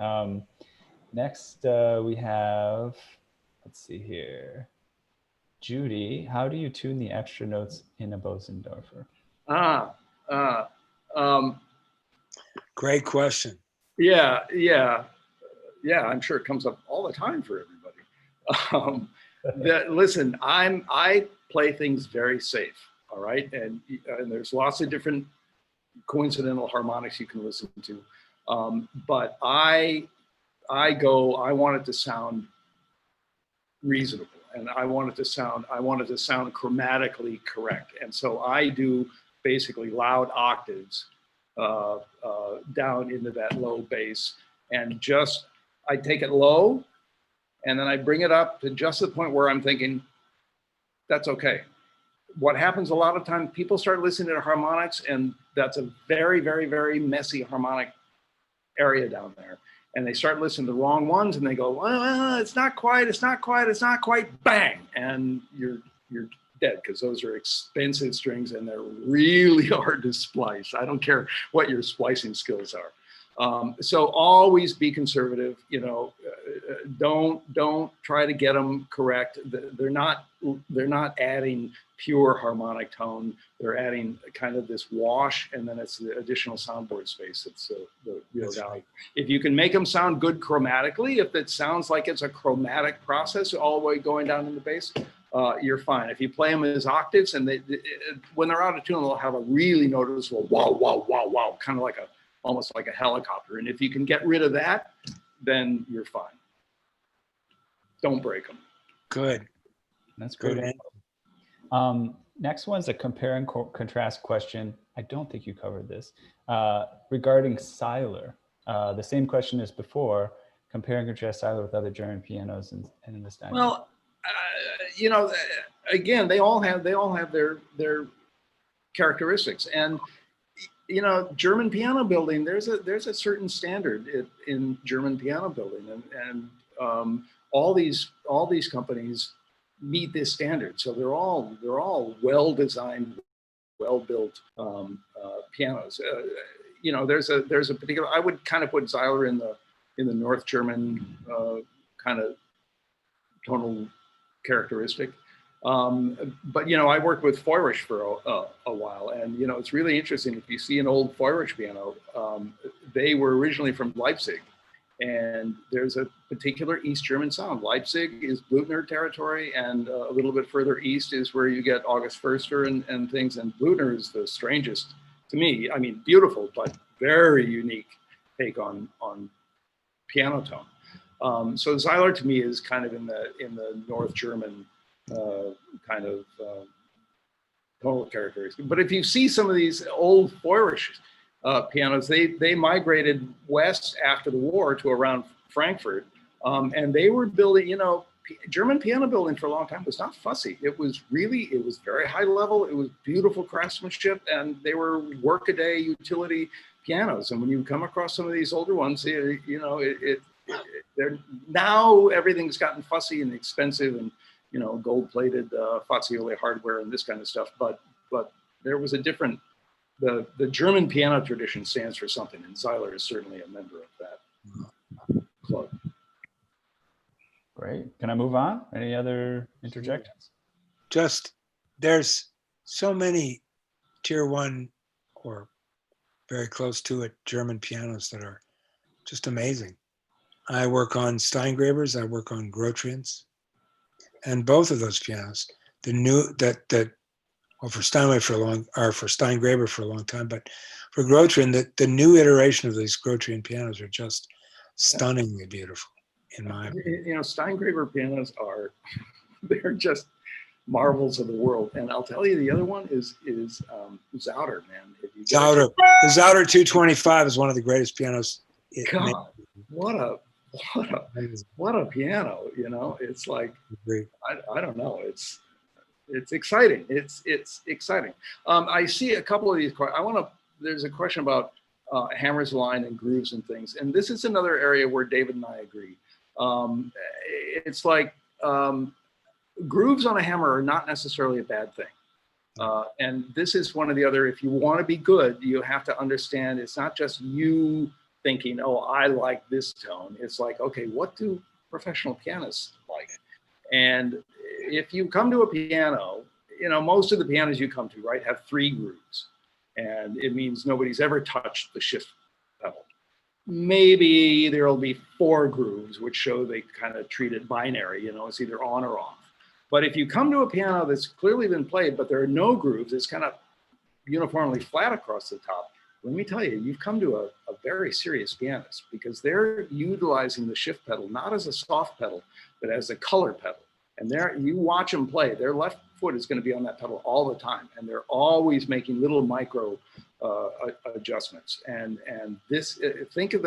Next we have, let's see here, Judy. How do you tune the extra notes in a Bosendorfer? Great question. Yeah. I'm sure it comes up all the time for everybody. Listen, I play things very safe, all right? And there's lots of different coincidental harmonics you can listen to. But I want it to sound reasonable, and I want it to sound chromatically correct. And so I do basically loud octaves down into that low bass, and just, I take it low, and then I bring it up to just the point where I'm thinking, that's okay. What happens a lot of times, people start listening to harmonics, and that's a very, very, very messy harmonic area down there. And they start listening to the wrong ones, and they go, well, it's not quite, bang. And you're dead, because those are expensive strings and they're really hard to splice. I don't care what your splicing skills are. So always be conservative, you know, don't try to get them correct. They're not adding pure harmonic tone. They're adding kind of this wash, and then it's the additional soundboard space. It's the real value. If you can make them sound good chromatically, if it sounds like it's a chromatic process all the way going down in the bass, you're fine. If you play them as octaves, and when they're out of tune, they'll have a really noticeable wow, wow, wow, wow, kind of like almost like a helicopter. And if you can get rid of that, then you're fine. Don't break them. Good. That's great. Good. Next one's a compare and contrast question. I don't think you covered this regarding Seiler. The same question as before. Compare and contrast Seiler with other German pianos and in the Steinway. Well, you know, again, they all have their characteristics, and you know, German piano building. There's a certain standard in German piano building, and all these companies meet this standard. So they're all well designed, well built pianos. You know, there's a particular. I would kind of put Seiler in the North German kind of tonal characteristic. But you know, I worked with Feuerich for a while, and you know, it's really interesting. If you see an old Feuerich piano, they were originally from Leipzig, and there's a particular East German sound. Leipzig is Blüthner territory, and a little bit further east is where you get August Förster and things. And Blüthner is the strangest to me. I mean, beautiful, but very unique take on piano tone. So Seiler to me is kind of in the North German kind of tonal characteristics. But if you see some of these old Feuerich pianos, they migrated west after the war to around Frankfurt, and they were building. You know, German piano building for a long time was not fussy. It was very high level. It was beautiful craftsmanship, and they were workaday utility pianos. And when you come across some of these older ones, you know, they're now everything's gotten fussy and expensive, and you know, gold-plated Fazioli hardware and this kind of stuff. But there was a different. The German piano tradition stands for something, and Seiler is certainly a member of that club. Great. Can I move on? Any other interjections? Just there's so many tier one or very close to it German pianos that are just amazing. I work on Steingravers, I work on Grotrians, and both of those pianos, the new well, for Steinway for Steingraber for a long time, but for Grotrian, the new iteration of these Grotrian pianos are just stunningly beautiful, in my opinion. You know, Steingraber pianos they're just marvels of the world. And I'll tell you, the other one is Zauter, man. Zauter. The Zauter 225 is one of the greatest pianos. God, what a piano, you know? It's like, I don't know. It's exciting. It's exciting. I see a couple of these. There's a question about hammers line and grooves and things. And this is another area where David and I agree. It's like grooves on a hammer are not necessarily a bad thing. And this is one of the other, if you want to be good, you have to understand it's not just you thinking, oh, I like this tone. It's like, okay, what do professional pianists like? And if you come to a piano, you know, most of the pianos you come to, right, have 3 grooves. And it means nobody's ever touched the shift pedal. Maybe there'll be 4 grooves, which show they kind of treat it binary, you know, it's either on or off. But if you come to a piano that's clearly been played, but there are no grooves, it's kind of uniformly flat across the top, let me tell you, you've come to a very serious pianist, because they're utilizing the shift pedal, not as a soft pedal, but as a color pedal. And you watch them play, their left foot is going to be on that pedal all the time. And they're always making little micro adjustments. And this, think of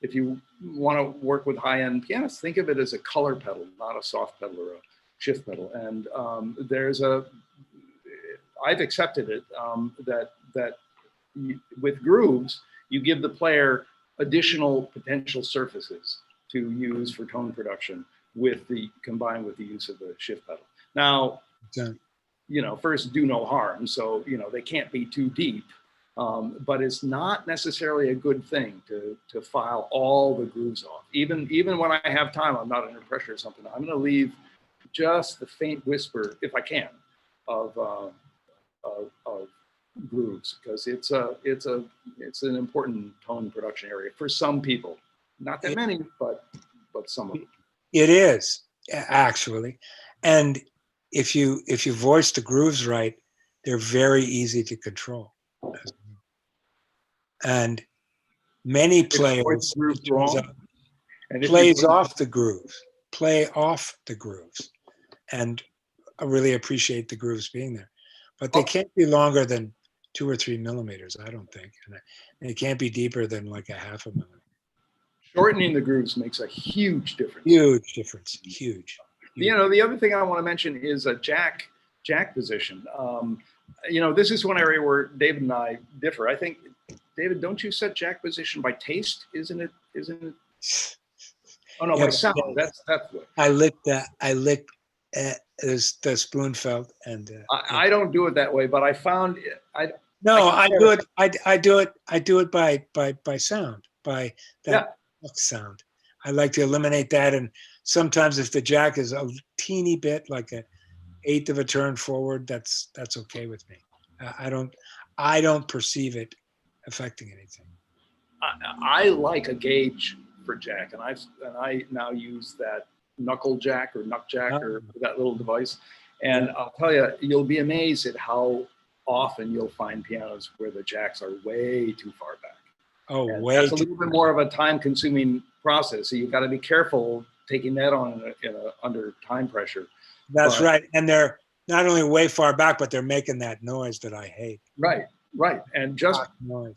if you want to work with high-end pianists, think of it as a color pedal, not a soft pedal or a shift pedal. And I've accepted it, that with grooves, you give the player additional potential surfaces to use for tone production combined with the use of the shift pedal. Now, you know, first, do no harm. So, you know, they can't be too deep, but it's not necessarily a good thing to file all the grooves off. Even when I have time, I'm not under pressure or something, I'm going to leave just the faint whisper, if I can, of grooves, because it's an important tone production area for some people. Not that many, but some of them. It is, actually. And if you voice the grooves right, they're very easy to control. And many players Group wrong. And plays off the grooves, play off the grooves, and I really appreciate the grooves being there, but they can't be longer than 2 or 3 millimeters, I don't think, and it can't be deeper than like a half a millimeter. Shortening the grooves makes a huge difference. Huge difference, huge. You know, the other thing I want to mention is a jack position. You know, this is one area where David and I differ. I think, David, don't you set jack position by taste? Isn't it? Oh no, by sound. That's what. I licked the Spoonfeld, and I don't do it that way, but I found I do it by sound, by that sound. I like to eliminate that, and sometimes if the jack is a teeny bit, like an eighth of a turn forward, that's okay with me. I don't perceive it affecting anything. I like a gauge for jack, and I now use that knuckle jack or nuck jack or that little device. And I'll tell you, you'll be amazed at how often you'll find pianos where the jacks are way too far back. Oh, and way that's a little bit more of a time-consuming process. So you've got to be careful taking that on under time pressure. That's right, and they're not only way far back, but they're making that noise that I hate. Right, and just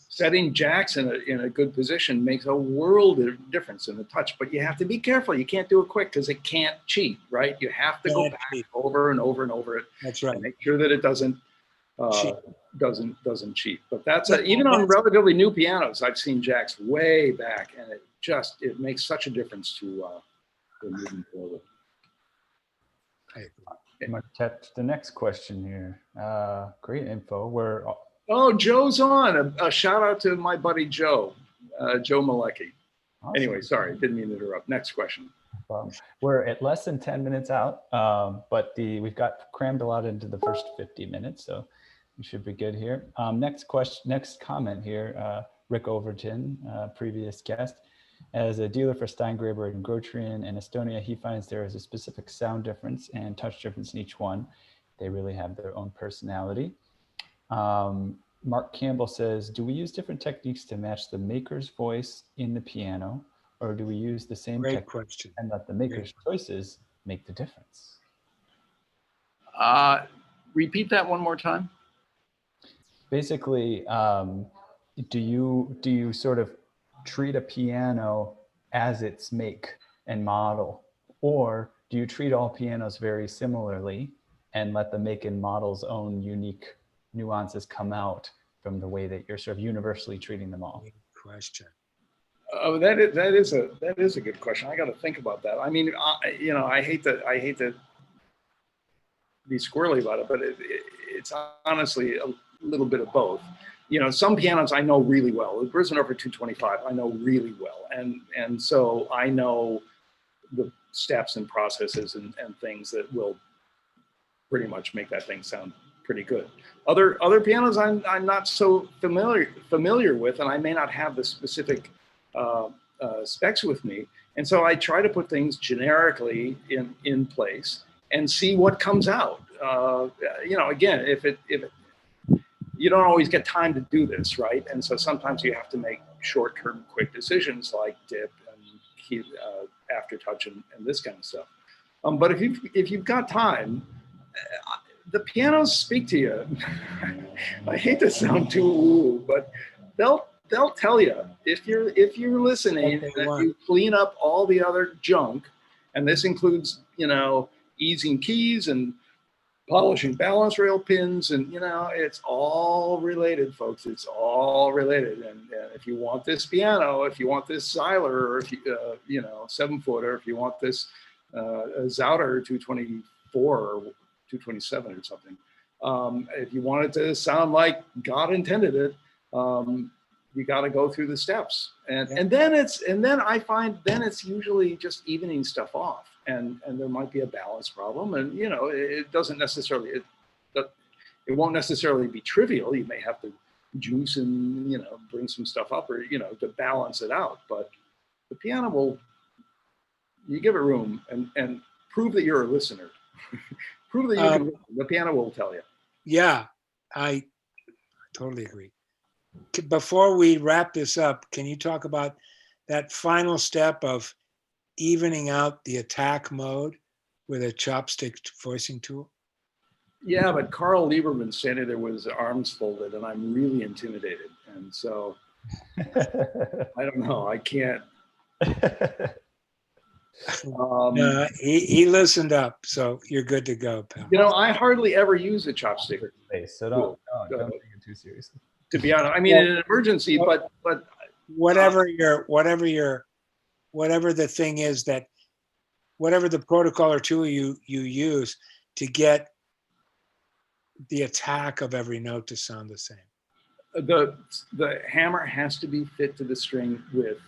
setting jacks in a good position makes a world of difference in the touch. But you have to be careful. You can't do it quick because it can't cheat. Right, you have to go back over and over and over it. That's right. And make sure that it doesn't cheat. But that's even on relatively new pianos, I've seen jacks way back, and it makes such a difference to moving forward. I'm going to touch the next question here. Great info. Oh, Joe's on. A shout out to my buddy Joe, Joe Malecki. Awesome. Anyway, sorry, didn't mean to interrupt. Next question. We're at less than 10 minutes out, but we've got crammed a lot into the first 50 minutes, so we should be good here. Next comment here, Rick Overton, previous guest. As a dealer for Steingraber and Grotrian in Estonia, he finds there is a specific sound difference and touch difference in each one. They really have their own personality. Mark Campbell says, do we use different techniques to match the maker's voice in the piano, or do we use the same technique and let the maker's choices make the difference? Repeat that one more time. Basically, do you sort of treat a piano as its make and model, or do you treat all pianos very similarly and let the make and model's own unique nuances come out from the way that you're sort of universally treating them all? Good question. Oh, that is a good question. I got to think about that. I mean, I hate to be squirrely about it, but it's honestly a little bit of both. You know, some pianos I know really well. The Bosendorfer 225 I know really well, and so I know the steps and processes and things that will pretty much make that thing sound pretty good. Other pianos I'm not so familiar with, and I may not have the specific specs with me, and so I try to put things generically in place and see what comes out. You know, again, if you don't always get time to do this, right? And so sometimes you have to make short-term, quick decisions like dip and aftertouch and this kind of stuff. But if you've got time, the pianos speak to you. I hate to sound too woo, but they'll tell you if you're listening that you clean up all the other junk, and this includes, you know, easing keys and polishing balance rail pins, and it's all related, folks. It's all related. And if you want this piano, if you want this Zyler, or if you 7-footer, if you want this Zauter 224 or 227 or something, if you want it to sound like God intended it, you got to go through the steps, and then I find it's usually just evening stuff off. And there might be a balance problem, and it doesn't necessarily it won't necessarily be trivial. You may have to juice and bring some stuff up, or to balance it out. But the piano will, you give it room and prove that you're a listener. Prove that you can. The piano will tell you. Yeah, I totally agree. Before we wrap this up, can you talk about that final step of evening out the attack mode with a chopstick voicing tool? Yeah, but Carl Lieberman standing there with his arms folded, and I'm really intimidated. And so, I don't know. I can't. He listened up, so you're good to go, pal. You know, I hardly ever use a chopstick. So don't take it too seriously. To be honest, I mean, in an emergency, but whatever the thing is, that whatever the protocol or tool you use to get the attack of every note to sound the same. The hammer has to be fit to the string with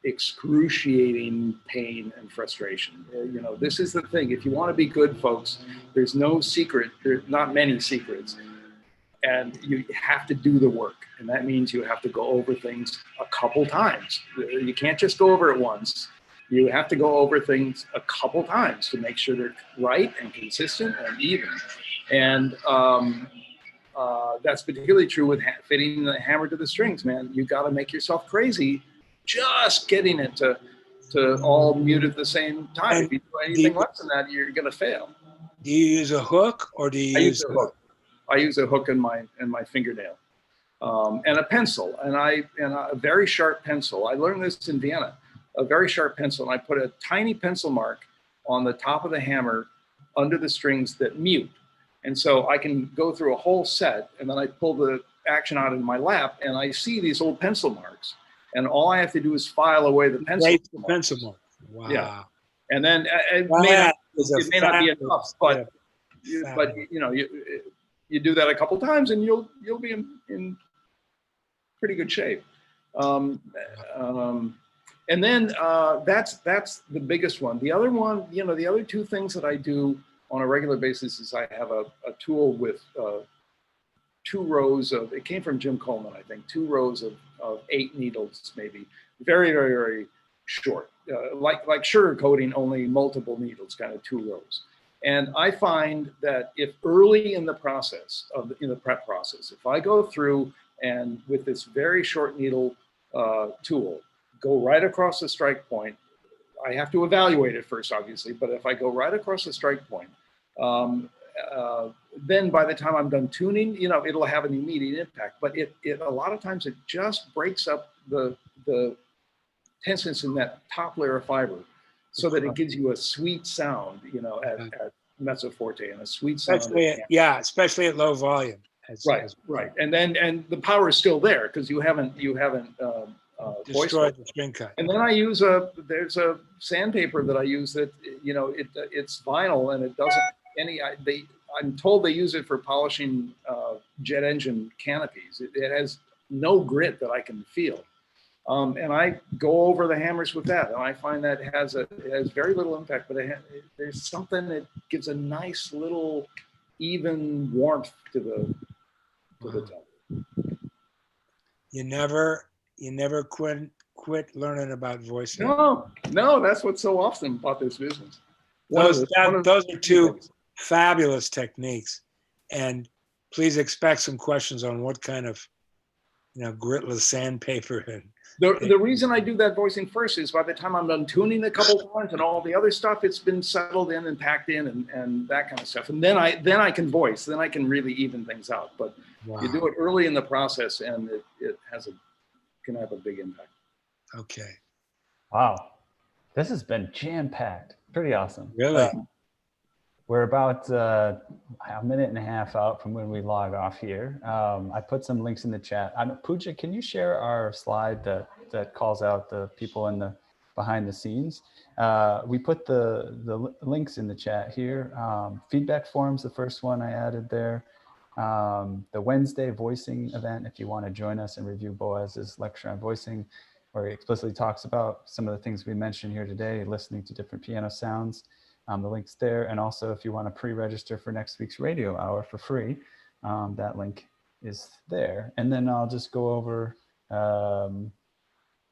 excruciating pain and frustration. You know, this is the thing. If you want to be good, folks, there's no secret. There's not many secrets. And you have to do the work. And that means you have to go over things a couple times. You can't just go over it once. You have to go over things a couple times to make sure they're right and consistent and even. And that's particularly true with fitting the hammer to the strings, man. You got to make yourself crazy just getting it to all mute at the same time. And if you do anything less than that, you're going to fail. Do you use a hook, or do you use a hook? I use a hook in my fingernail, and a pencil, and a very sharp pencil. I learned this in Vienna. A very sharp pencil, and I put a tiny pencil mark on the top of the hammer under the strings that mute. And so I can go through a whole set, and then I pull the action out in my lap, and I see these old pencil marks. And all I have to do is file away the pencil mark. Wow. Yeah. And then it may not be enough, but you know, you do that a couple times, and you'll be in pretty good shape. And then that's the biggest one. The other one, you know, the other two things that I do on a regular basis is I have a tool with 2 rows of, it came from Jim Coleman, I think, 2 rows of 8 needles, maybe, very, very, very short, like sugar coating, only multiple needles, kind of 2 rows. And I find that if early in the process, in the prep process, if I go through and with this very short needle tool, go right across the strike point, I have to evaluate it first, obviously, but if I go right across the strike point, then by the time I'm done tuning, you know, it'll have an immediate impact. But it a lot of times it just breaks up the tensions in that top layer of fiber, so that it gives you a sweet sound, you know, at mezzo forte, and a sweet sound. Especially at low volume. Right. And the power is still there because you haven't destroyed the string cut. And then I use there's a sandpaper that I use that, you know, it's vinyl, and it doesn't I'm told they use it for polishing jet engine canopies. It has no grit that I can feel. And I go over the hammers with that, and I find that it has very little impact, but there's something that gives a nice little even warmth to the tone. You never quit learning about voicing. No, that's what's so awesome about this business. Those are 2 fabulous techniques, and please expect some questions on what kind of, you know, gritless sandpaper. And the reason I do that voicing first is by the time I'm done tuning a couple times and all the other stuff, it's been settled in and packed in and that kind of stuff, and then I can voice, then I can really even things out. But you do it early in the process, and it can have a big impact. Okay. Wow, this has been jam-packed. Pretty awesome. Really? We're about a minute and a half out from when we log off here. I put some links in the chat. Pooja, can you share our slide that calls out the people in the behind the scenes? We put the links in the chat here. Feedback forums, the first one I added there. The Wednesday voicing event, if you want to join us and review Boaz's lecture on voicing, where he explicitly talks about some of the things we mentioned here today, listening to different piano sounds. The link's there. And also, if you want to pre-register for next week's radio hour for free, that link is there. And then I'll just go over,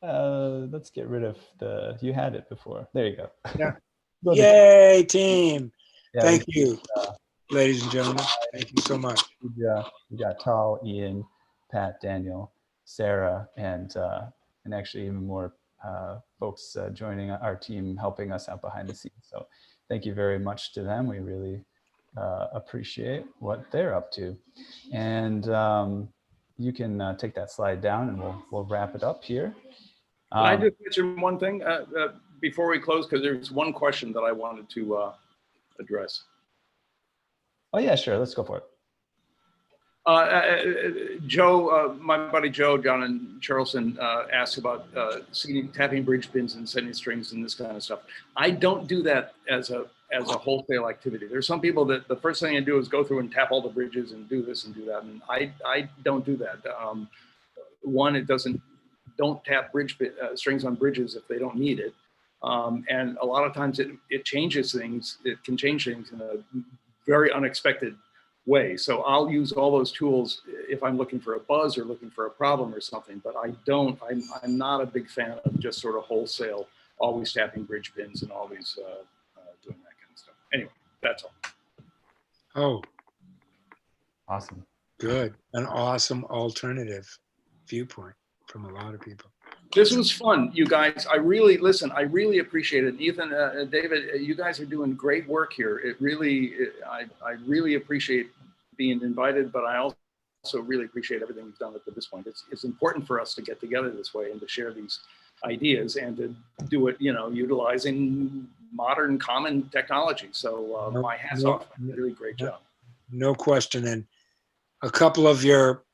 let's get rid of you had it before. There you go. Yeah. Yay, team. Yeah, Thank you. ladies and gentlemen. Thank you so much. We got Tal, Ian, Pat, Daniel, Sarah, and actually even more folks joining our team, helping us out behind the scenes. So thank you very much to them. We really appreciate what they're up to. And you can take that slide down and we'll wrap it up here. Can I just mention one thing before we close? Because there's one question that I wanted to address. Oh yeah, sure. Let's go for it. Joe, my buddy Joe down in Charleston asked about tapping bridge pins and setting strings and this kind of stuff. I don't do that as a wholesale activity. There's some people that the first thing I do is go through and tap all the bridges and do this and do that, and I don't do that. One, don't tap strings on bridges if they don't need it, and a lot of times it changes things. It can change things in a very unexpected way. So I'll use all those tools if I'm looking for a buzz or looking for a problem or something, but I'm not a big fan of just sort of wholesale, always tapping bridge pins and always doing that kind of stuff. Anyway, that's all. Oh, awesome. Good. An awesome alternative viewpoint from a lot of people. This was fun, you guys. I really appreciate it. Ethan, David, you guys are doing great work here. I really appreciate being invited, but I also really appreciate everything you've done up to this point. It's important for us to get together this way and to share these ideas and to do it, utilizing modern common technology. So my hat's off. Really great job. No question. And a couple of your,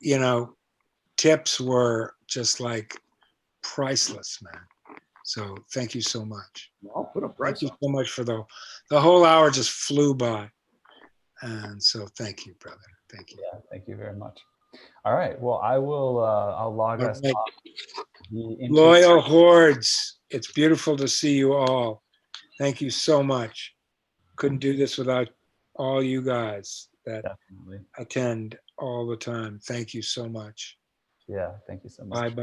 tips were just like priceless, man. So thank you so much. I'll put a price on. Thank you so much for the whole hour just flew by. And so thank you, brother. Thank you. Yeah, thank you very much. All right. Well, I'll log us off. Loyal hordes. It's beautiful to see you all. Thank you so much. Couldn't do this without all you guys that attend all the time. Thank you so much. Yeah, thank you so much. Bye-bye.